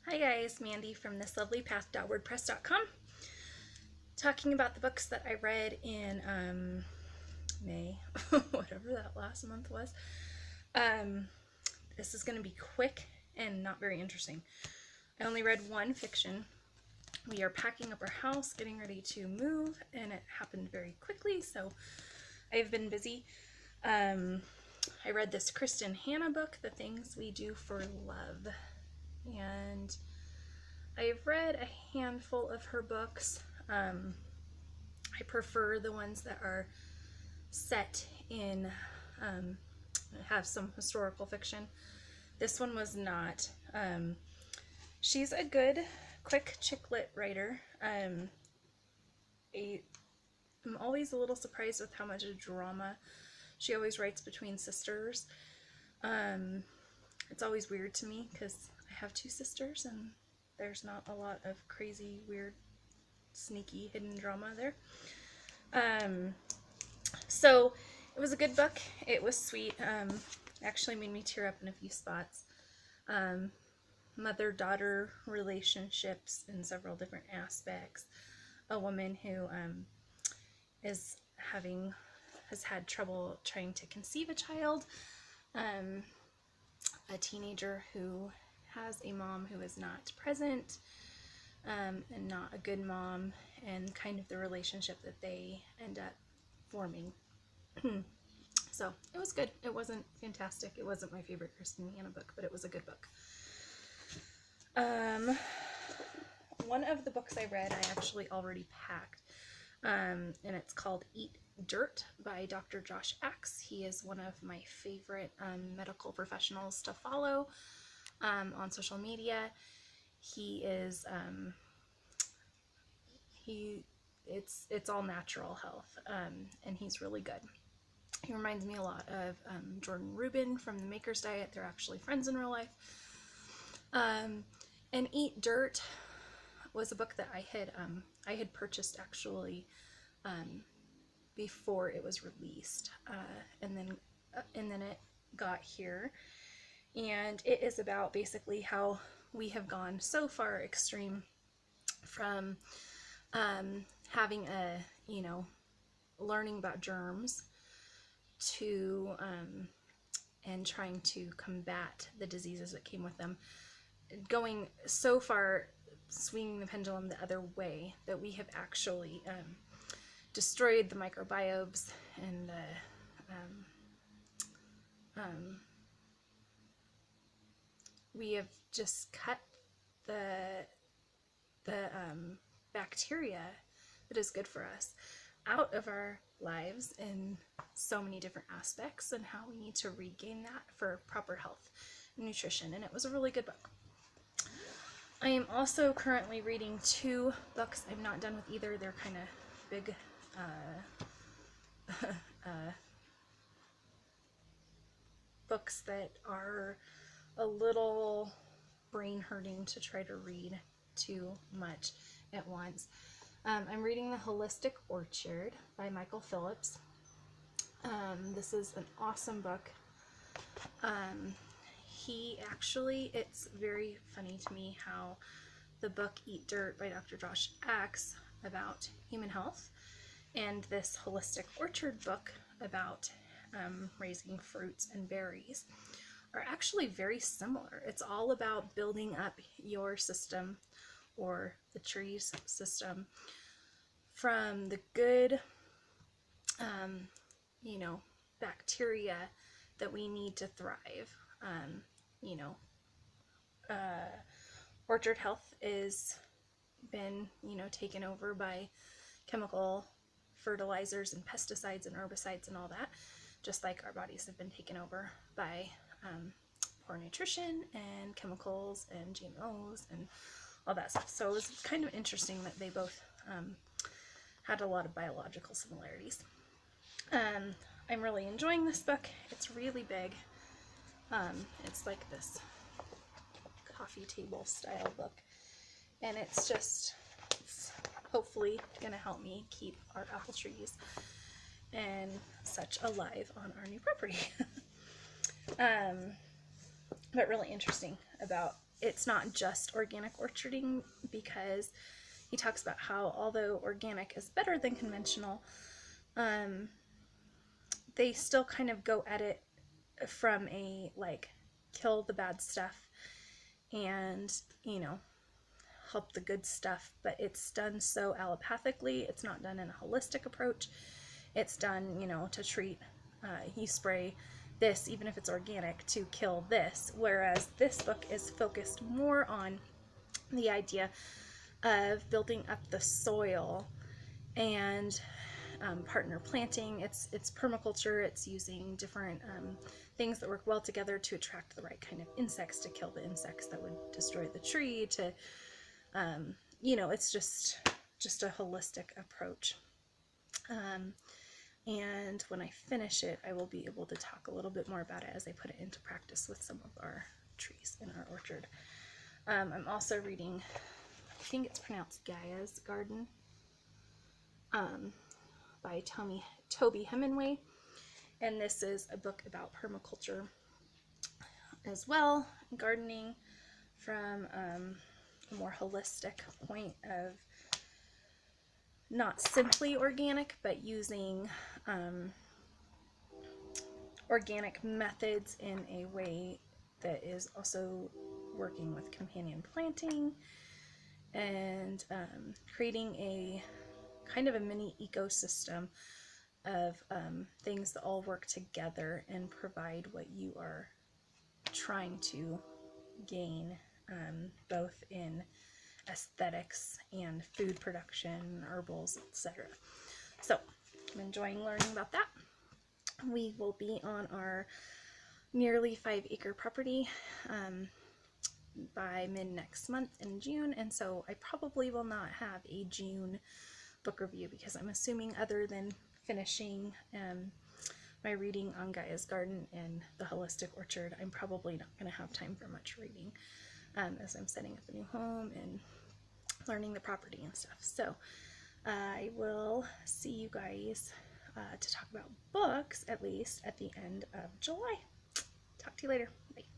Hi guys, Mandy from thislovelypath.wordpress.com, talking about the books that I read in May, whatever that last month was. This is going to be quick and not very interesting. I only read one fiction. We are packing up our house, getting ready to move, and it happened very quickly, so I've been busy. I read this Kristin book, The Things We Do for Love, and I've read a handful of her books. I prefer the ones that are set in, have some historical fiction. This one was not. She's a good, quick chick lit writer. I'm always a little surprised with how much drama she always writes between sisters. It's always weird to me because I have two sisters and there's not a lot of crazy, weird, sneaky, hidden drama there. So it was a good book. It was sweet. Actually made me tear up in a few spots. Mother-daughter relationships in several different aspects. A woman who has had trouble trying to conceive a child. A teenager who has a mom who is not present, and not a good mom, and kind of the relationship that they end up forming. So it was good. It wasn't fantastic. It wasn't my favorite Kristin book, but it was a good book. One of the books I read, I actually already packed, and it's called Eat Dirt by Dr.Axe. He is one of my favorite medical professionals to follow on social media. He is it's all natural health, and he's really good. He reminds me a lot of Jordan Rubin from the Maker's Diet. They're actually friends in real life. And Eat Dirt was a book that I had purchased actually before it was released, and then it got here, and it is about basically how we have gone so far extreme from having learning about germs to and trying to combat the diseases that came with them, going so far, swinging the pendulum the other way, that we have actually destroyed the microbiomes and we have just cut the bacteria that is good for us out of our lives in so many different aspects, and how we need to regain that for proper health and nutrition. And it was a really good book. I am also currently reading two books. I'm not done with either. They're kind of big books that are a little brain hurting to try to read too much at once. I'm reading The Holistic Orchard by Michael Phillips. This is an awesome book. It's very funny to me how the book Eat Dirt by Dr.Axe about human health and this Holistic Orchard book about raising fruits and berries are actually very similar. It's all about building up your system, or the tree's system, from the good bacteria that we need to thrive. Orchard health is been taken over by chemical fertilizers and pesticides and herbicides and all that, just like our bodies have been taken over by poor nutrition and chemicals and GMOs and all that stuff. So it was kind of interesting that they both had a lot of biological similarities. I'm really enjoying this book. It's really big. It's like this coffee table style book, and it's hopefully gonna help me keep our apple trees and such alive on our new property. But really interesting about it's not just organic orcharding, because he talks about how although organic is better than conventional, they still kind of go at it from a like kill the bad stuff and, you know, help the good stuff, but it's done so allopathically. It's not done in a holistic approach. It's done, you know, to treat, you spray this, even if it's organic, to kill this. Whereas this book is focused more on the idea of building up the soil and partner planting. It's permaculture. It's using different things that work well together to attract the right kind of insects, to kill the insects that would destroy the tree, to you know, it's just a holistic approach. And when I finish it, I will be able to talk a little bit more about it as I put it into practice with some of our trees in our orchard. I'm also reading, I think it's pronounced Gaia's Garden, by Toby Hemenway. And this is a book about permaculture as well, gardening from a more holistic point of not simply organic, but using organic methods in a way that is also working with companion planting and creating a kind of a mini ecosystem of things that all work together and provide what you are trying to gain, both in aesthetics and food production, herbals, etc. So I'm enjoying learning about that. We will be on our nearly 5-acre property by mid next month in June, and so I probably will not have a June book review, because I'm assuming, other than finishing my reading on Gaia's Garden and the Holistic Orchard, I'm probably not going to have time for much reading as I'm setting up a new home and learning the property and stuff. So I will see you guys to talk about books, at least at the end of July. Talk to you later. Bye.